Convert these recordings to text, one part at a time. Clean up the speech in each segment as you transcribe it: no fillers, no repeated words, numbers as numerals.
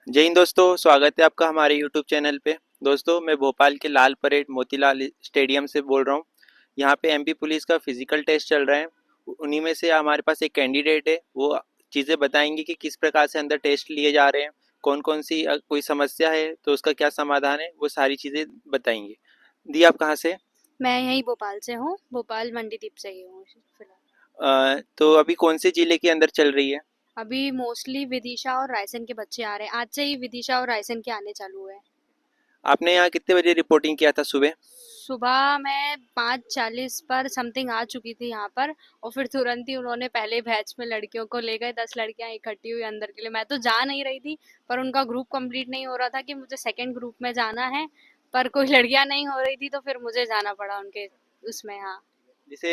जय हिंद दोस्तों, स्वागत है आपका हमारे यूट्यूब चैनल पे। दोस्तों, मैं भोपाल के लाल परेड मोतीलाल स्टेडियम से बोल रहा हूँ। यहाँ पे एमपी पुलिस का फिजिकल टेस्ट चल रहा है। उन्हीं में से हमारे पास एक कैंडिडेट है, वो चीज़ें बताएंगे कि किस प्रकार से अंदर टेस्ट लिए जा रहे हैं, कौन कौन सी कोई समस्या है तो उसका क्या समाधान है, वो सारी चीज़ें बताएंगे। दी, आप कहाँ से? मैं यहीं भोपाल से हूँ, भोपाल मंडीदीप से ही हूँ फिलहाल। तो अभी कौन से जिले के अंदर चल रही है? अभी मोस्टली विदिशा और रायसेन के बच्चे आ रहे हैं, आज से ही विदिशा और रायसेन के आने चालू हुए हैं। आपने यहाँ कितने बजे रिपोर्टिंग किया था सुबह? सुबह मैं 5:40 पर समथिंग आ चुकी थी यहाँ पर, और फिर तुरंत ही उन्होंने पहले बैच में लड़कियों को ले गए, 10 लड़कियां इकट्ठी हुई अंदर के लिए। मैं तो जा नहीं रही थी, पर उनका ग्रुप कंप्लीट नहीं हो रहा था कि मुझे सेकंड ग्रुप में जाना है, पर कोई लड़कियां नहीं हो रही थी तो फिर मुझे जाना पड़ा उनके उसमें। हाँ, जैसे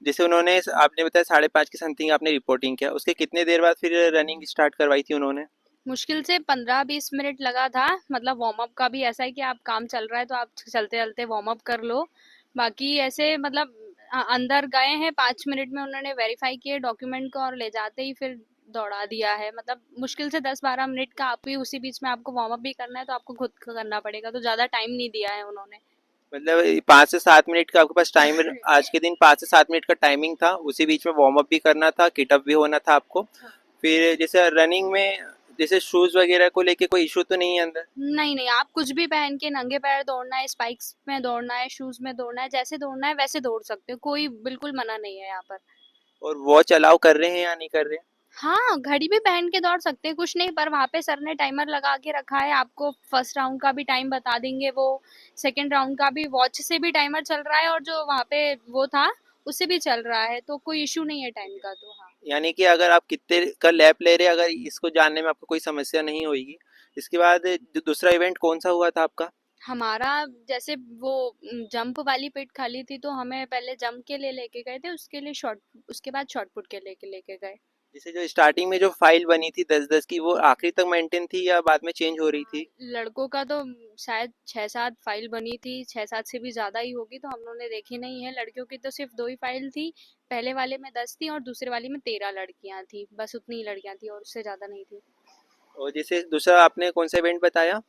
जैसे उन्होंने, आपने बताया 5:30 की समथिंग आपने रिपोर्टिंग किया, उसके कितने देर बाद फिर रनिंग स्टार्ट करवाई थी उन्होंने? मुश्किल से 15-20 मिनट लगा था। मतलब वार्म अप का भी ऐसा है कि आप काम चल रहा है तो आप चलते चलते वार्म अप कर लो। बाकी ऐसे मतलब अंदर गए हैं, 5 मिनट में उन्होंने वेरीफाई किए डॉक्यूमेंट को और ले जाते ही फिर दौड़ा दिया है। मतलब मुश्किल से 10-12 मिनट का, आप ही उसी बीच में आपको वार्म अप भी करना है तो आपको खुद करना पड़ेगा, तो ज्यादा टाइम नहीं दिया है उन्होंने। मतलब 5 से 7 मिनट का आपके पास टाइम, आज के दिन 5 से 7 मिनट का टाइमिंग था, उसी बीच में वार्म अप भी करना था, किटअप भी होना था आपको। फिर जैसे रनिंग में, जैसे शूज वगैरह को लेके कोई इशू तो नहीं है अंदर? नहीं नहीं, आप कुछ भी पहन के नंगे पैर दौड़ना है, स्पाइक्स में दौड़ना है, शूज में दौड़ना है, जैसे दौड़ना है वैसे दौड़ सकते हो, कोई बिल्कुल मना नहीं है यहाँ पर। और वॉच अलाउ कर रहे हैं या नहीं कर रहे हैं? हाँ, घड़ी भी पहन के दौड़ सकते हैं, कुछ नहीं, पर वहाँ पे सर ने टाइमर लगा के रखा है, आपको फर्स्ट राउंड का भी टाइम बता देंगे वो, सेकंड राउंड का भी वॉच से भी टाइमर चल रहा है, और जो वहाँ पे वो था उससे भी चल रहा है, तो कोई इशू नहीं है टाइम का तो। हाँ, यानी कि अगर आप कितने का लैप ले रहे हैं, अगर इसको जानने में आपको कोई समस्या नहीं होगी। इसके बाद दूसरा इवेंट कौन सा हुआ था आपका? हमारा जैसे वो जंप वाली पिट खाली थी तो हमें पहले जंप के लिए लेके गए थे, उसके लिए शॉर्ट, उसके बाद शॉर्ट पुट के लेके लेके गए। जैसे जो स्टार्टिंग में जो फाइल बनी थी 10-10 की, वो आखिरी तक मेंटेन थी या बाद में चेंज हो रही हाँ, थी? लड़कों का तो शायद 6-7 फाइल बनी थी, 6-7 से भी ज्यादा ही होगी, तो हम लोगों ने देखी नहीं है। लड़कियों की तो सिर्फ 2 ही फाइल थी, पहले वाले में 10 थी और दूसरे वाले में 13 लड़कियां थी, बस उतनी ही लड़कियां थी और उससे ज्यादा नहीं थी। और जैसे दूसरा आपने कौन सा इवेंट बताया?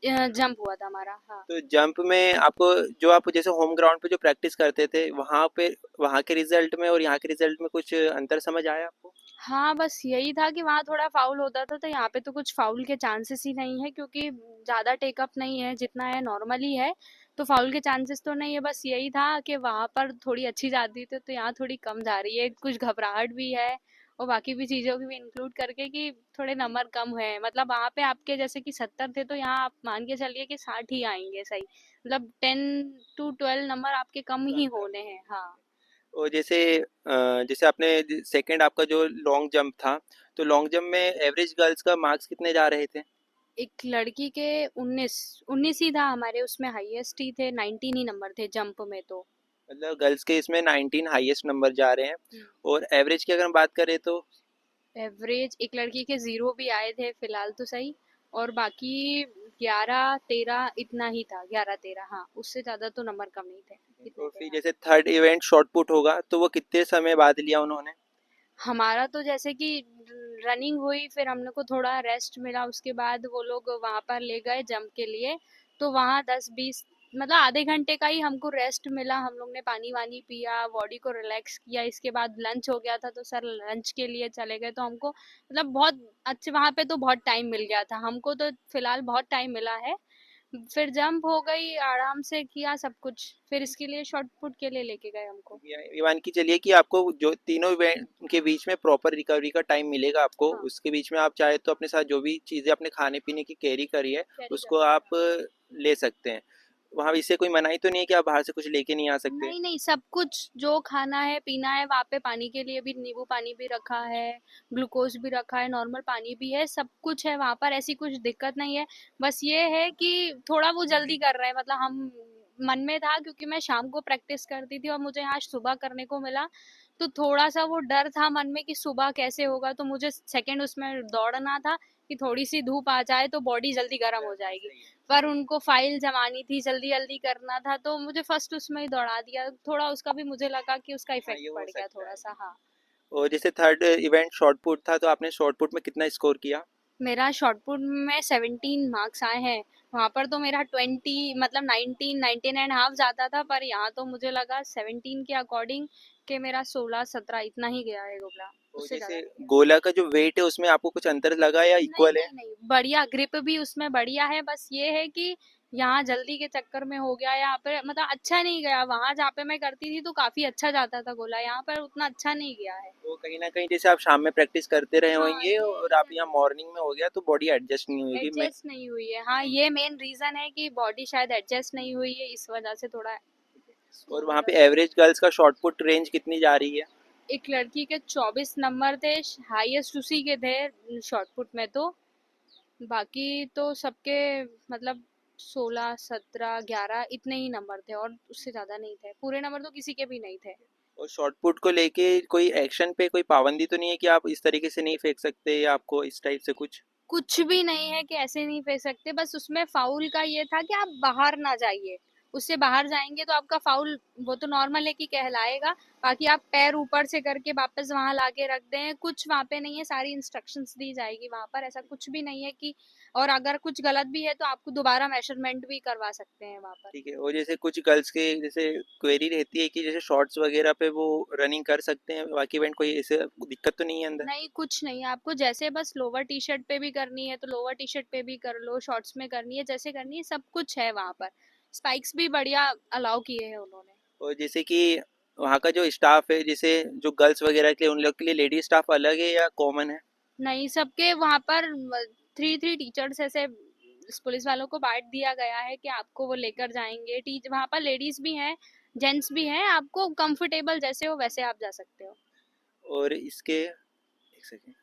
जंप हुआ था हमारा, हाँ। तो जंप में आपको, जो आप जैसे होम ग्राउंड पे जो प्रैक्टिस करते थे, वहाँ पे वहाँ के रिजल्ट में और यहाँ के रिजल्ट में कुछ अंतर समझ आया आपको? हाँ, बस यही था कि वहाँ थोड़ा फाउल होता था, तो यहाँ पे तो कुछ फाउल के चांसेस ही नहीं है, क्योंकि ज्यादा टेकअप नहीं है, जितना है नॉर्मली है, तो फाउल के चांसेस तो नहीं है। बस यही था कि वहाँ पर थोड़ी अच्छी जाती थी तो यहाँ थोड़ी कम जा रही है, कुछ घबराहट भी है, और बाकी भी चीजों की भी इंक्लूड करके कि थोड़े नंबर कम है। मतलब वहाँ पे आपके जैसे कि 70 थे, तो यहाँ आप मान के चलिए कि 60 ही आएंगे, सही। मतलब 10 to 12 नंबर आपके कम ही होने हैं। हाँ, और जैसे आपने सेकंड आपका जो लॉन्ग जंप था, तो लॉन्ग जंप में एवरेज गर्ल्स का मार्क्स कितने जा रहे थे? एक लड़की के 19 ही था, हमारे उसमें हाईएस्ट ही थे, 19 ही नंबर थे जंप में तो। मतलब गर्ल्स के इसमें 19 हाईएस्ट नंबर जा रहे हैं। हम्म। और एवरेज की अगर हम बात करें तो? एवरेज एक लड़की के 0 भी आए थे फिलहाल तो, सही। और बाकी 11-13 इतना ही था, 11-13, हाँ, उससे ज्यादा तो नंबर कम नहीं थे, इतने और थे, फिर हाँ। जैसे थर्ड इवेंट शॉर्ट पुट होगा, तो वो कितने समय बाद लिया उन्होंने? हमारा तो जैसे कि रनिंग हुई, फिर हमने को थोड़ा रेस्ट मिला, उसके बाद वो लोग वहां पर ले गए जंप के लिए, तो वहां 10-20, मतलब आधे घंटे का ही हमको रेस्ट मिला। हम लोग ने पानी वानी पिया, बॉडी को रिलैक्स किया, इसके बाद लंच हो गया था तो सर लंच के लिए चले गए, तो हमको मतलब बहुत अच्छे, वहां पे तो बहुत टाइम मिल गया था हमको, तो फिलहाल बहुत टाइम मिला है। फिर जंप हो गई, आराम से किया सब कुछ, फिर इसके लिए शॉर्ट पुट के लिए लेके गए हमको। ये मान के चलिए कि आपको जो तीनों इवेंट के बीच में प्रॉपर रिकवरी का टाइम मिलेगा आपको, हाँ, उसके बीच में आप चाहे तो अपने साथ जो भी चीज़ें अपने खाने पीने की कैरी करी है, कैरी कर उसको आप सकते ले सकते हैं। वहाँ इससे कोई मनाही तो नहीं है कि आप बाहर से कुछ लेके नहीं आ हैं। सकते? नहीं नहीं, सब कुछ जो खाना है पीना है वहाँ पे, पानी के लिए भी नींबू पानी भी रखा है, ग्लूकोज भी रखा है, नॉर्मल पानी भी है, सब कुछ है वहाँ पर, ऐसी कुछ दिक्कत नहीं है। बस ये है कि थोड़ा वो जल्दी कर रहे हैं, मतलब हम, मन में था क्योंकि मैं शाम को प्रैक्टिस करती थी और मुझे यहाँ सुबह करने को मिला, तो थोड़ा सा वो डर था मन में कि सुबह कैसे होगा, तो मुझे सेकंड उसमें दौड़ना था कि थोड़ी सी धूप आ जाए तो बॉडी जल्दी गर्म हो जाएगी, पर उनको फाइल जमानी थी, जल्दी जल्दी करना था, तो मुझे फर्स्ट उसमें ही दौड़ा दिया। थोड़ा उसका भी मुझे लगा कि उसका हाँ, इफेक्ट ये हो पड़ गया सकता थोड़ा है। सा, हाँ। और जैसे थर्ड इवेंट शॉर्ट पुट था, तो आपने शॉर्ट पुट में कितना स्कोर किया? मेरा शॉटपुट में 17 मार्क्स आए हैं। वहां पर तो मेरा 20 मतलब 19 एंड हाफ जाता था, पर यहाँ तो मुझे लगा 17 के अकॉर्डिंग कि मेरा 16 17 इतना ही गया है गोला, तो उससे ज्यादा जैसे नहीं। गोला का जो वेट है उसमें आपको कुछ अंतर लगा या नहीं इक्वल है? नहीं नहीं, बढ़िया ग्रिप भी उसमें बढ़िया है, बस ये है कि यहाँ जल्दी के चक्कर में हो गया, यहाँ पे मतलब अच्छा नहीं गया। वहां जहाँ पे मैं करती थी तो काफी अच्छा जाता था गोला, यहाँ पर उतना अच्छा नहीं गया है। तो कहीं ना कहीं जैसे आप शाम में प्रैक्टिस करते रहे हाँ होंगे ये और आप रीजन यहाँ है, मॉर्निंग में हो गया तो बॉडी एडजस्ट नहीं होगी। मैं एडजस्ट नहीं हुई है। हाँ ये मेन रीजन है कि बॉडी शायद एडजस्ट नहीं हुई है, इस वजह से थोड़ा और वो वहाँ पे लग रहा है। एवरेज गर्ल्स का शॉर्ट पुट रेंज कितनी जा रही है? एक लड़की के 24 नंबर थे, हाईएस्ट उसी के थे शॉटपुट में तो। बाकी तो सबके मतलब 16 17 11 इतने ही नंबर थे, और उससे ज्यादा नहीं थे, पूरे नंबर तो किसी के भी नहीं थे। और शॉर्ट पुट को लेके कोई एक्शन पे कोई पाबंदी तो नहीं है कि आप इस तरीके से नहीं फेंक सकते या आपको इस टाइप से कुछ? कुछ भी नहीं है कि ऐसे नहीं फेंक सकते, बस उसमें फाउल का ये था कि आप बाहर ना जाइए। उससे बाहर जाएंगे तो आपका फाउल वो तो नॉर्मल है कि कहलाएगा। बाकी आप पैर ऊपर से करके वापस वहां लाके रख दें, कुछ वहां पे नहीं है, सारी इंस्ट्रक्शंस दी जाएगी वहां पर, ऐसा कुछ भी नहीं है कि। और अगर कुछ गलत भी है तो आपको दोबारा मेजरमेंट भी करवा सकते हैं वहां पर। ठीक है। और जैसे कुछ गर्ल्स के जैसे क्वेरी रहती है कि जैसे शॉर्ट्स वगैरह पे वो रनिंग कर सकते हैं बाकी इवेंट, कोई ऐसे दिक्कत तो नहीं है अंदर? नहीं कुछ नहीं, आपको जैसे बस लोअर टी शर्ट पे भी करनी है तो लोअर टी शर्ट पे भी कर लो, शॉर्ट्स में करनी है जैसे करनी है, सब कुछ है वहां पर। स्पाइक्स भी बढ़िया अलाउ किए हैं उन्होंने। और जैसे कि वहाँ का जो स्टाफ है जैसे जो गर्ल्स वगैरह के लिए उन लोग के लिए लेडी स्टाफ अलग है या कॉमन है? नहीं, सबके वहां पर 3 3 टीचर्स ऐसे पुलिस वालों को बांट दिया गया है कि आपको वो लेकर जाएंगे। टीच वहां पर लेडीज भी हैं, जेंट्स भी हैं, आपको कंफर्टेबल जैसे हो वैसे आप जा सकते हो। और इसके एक सेकेंड,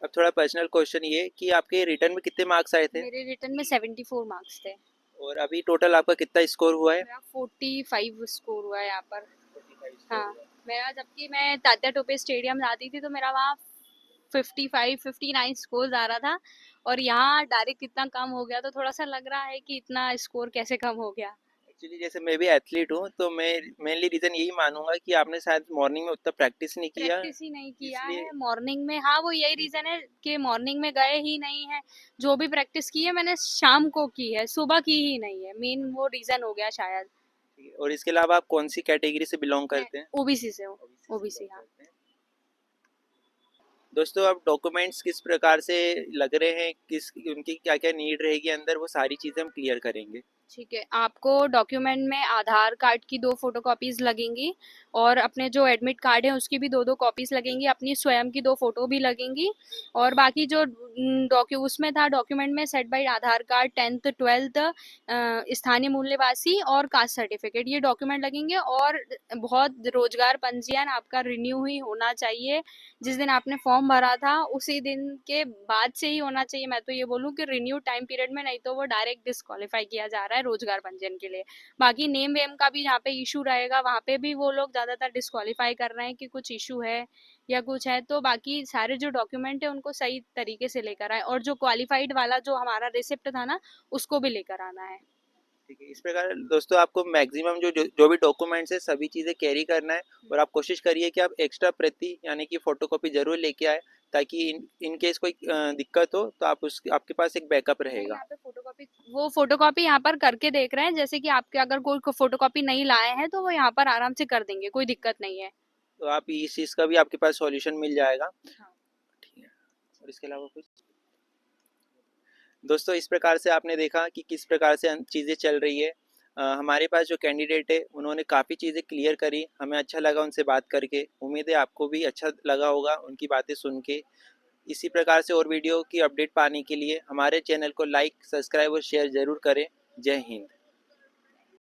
अब थोड़ा पर्सनल क्वेश्चन ये कि आपके रिटर्न में कितने मार्क्स आए थे? मेरे रिटर्न में 74 मार्क्स थे। और अभी टोटल आपका कितना स्कोर हुआ है? मेरा 45 स्कोर हुआ है यहाँ पर। 45 स्कोर हाँ, हुआ है। मेरा जबकि मैं तात्या टोपे स्टेडियम जाती थी तो मेरा वहाँ 55 59 स्कोर आ रहा था, और यहाँ डायरेक्ट इतना कम हो गया तो थोड़ा सा लग रहा है कि इतना स्कोर कैसे कम हो गया। एक्चुअली जैसे मैं भी एथलीट हूँ तो मैं मेनली रीज़न यही मानूंगा कि आपने शायद मॉर्निंग में उतना प्रैक्टिस नहीं किया प्रैक्टिस ही नहीं किया इसलिए। है मॉर्निंग में। हाँ वो यही रीजन है कि मॉर्निंग में गए ही नहीं है। जो भी प्रैक्टिस की है मैंने शाम को की है, सुबह की ही नहीं है, मेन वो रीजन हो गया शायद। ठीक है। और इसके अलावा आप कौन सी कैटेगरी से बिलोंग मैं करते हैं? ओबीसी से हूँ। ओबीसी से ओबीसी बिलोंग हाँ। करते हैं। दोस्तों अब डॉक्यूमेंट्स किस प्रकार से लग रहे हैं, किस उनकी क्या क्या नीड रहेगी अंदर, वो सारी चीज़ें हम क्लियर करेंगे। ठीक है, आपको डॉक्यूमेंट में आधार कार्ड की 2 फोटोकॉपीज लगेंगी, और अपने जो एडमिट कार्ड है उसकी भी 2 2 कॉपीज लगेंगी, अपनी स्वयं की 2 फोटो भी लगेंगी। और बाकी जो उसमें था डॉक्यूमेंट में set by Aadhaar card, 10th 12th, स्थानीय मूल्यवासी और कास्ट सर्टिफिकेट, ये डॉक्यूमेंट लगेंगे। और बहुत रोजगार पंजीयन आपका रिन्यू ही होना चाहिए। जिस दिन आपने फॉर्म भरा था उसी दिन के बाद से ही होना चाहिए। मैं तो ये बोलूँ कि रिन्यू टाइम पीरियड में नहीं तो वो डायरेक्ट डिस्क्वालीफाई किया जा रहा है रोजगार पंजीयन के लिए। बाकी नेम वेम का भी जहाँ पे इशू रहेगा वहाँ पे भी वो लोग ज्यादातर डिस्क्वालीफाई कर रहे हैं कि कुछ इशू है या कुछ है। तो बाकी सारे जो डॉक्यूमेंट है उनको सही तरीके से लेकर आए, और जो क्वालिफाइड वाला जो हमारा रिसिप्ट था ना उसको भी लेकर आना है। ठीक है। इस प्रकार दोस्तों आपको मैक्सिमम जो भी डॉक्यूमेंट्स है सभी चीज़ें कैरी करना है। और आप कोशिश करिए कि आप एक्स्ट्रा प्रति यानी कि फोटोकॉपी जरूर लेके आए ताकि इन केस कोई दिक्कत हो तो आप उस आपके पास एक बैकअप नहीं, रहेगा। यहाँ पे फोटोकॉपी, वो फोटोकॉपी यहाँ पर करके देख रहे हैं, जैसे कि आपके अगर कोई फोटोकॉपी नहीं लाए हैं तो वो यहाँ पर आराम से कर देंगे, कोई दिक्कत नहीं है। तो आप इस चीज़ का भी आपके पास सॉल्यूशन मिल जाएगा। हाँ। ठीक है। और इसके अलावा कुछ? दोस्तों इस प्रकार से आपने देखा कि किस प्रकार से चीज़ें चल रही है। हमारे पास जो कैंडिडेट है उन्होंने काफ़ी चीज़ें क्लियर करी, हमें अच्छा लगा उनसे बात करके। उम्मीद है आपको भी अच्छा लगा होगा उनकी बातें सुन के। इसी प्रकार से और वीडियो की अपडेट पाने के लिए हमारे चैनल को लाइक, सब्सक्राइब और शेयर ज़रूर करें। जय हिंद।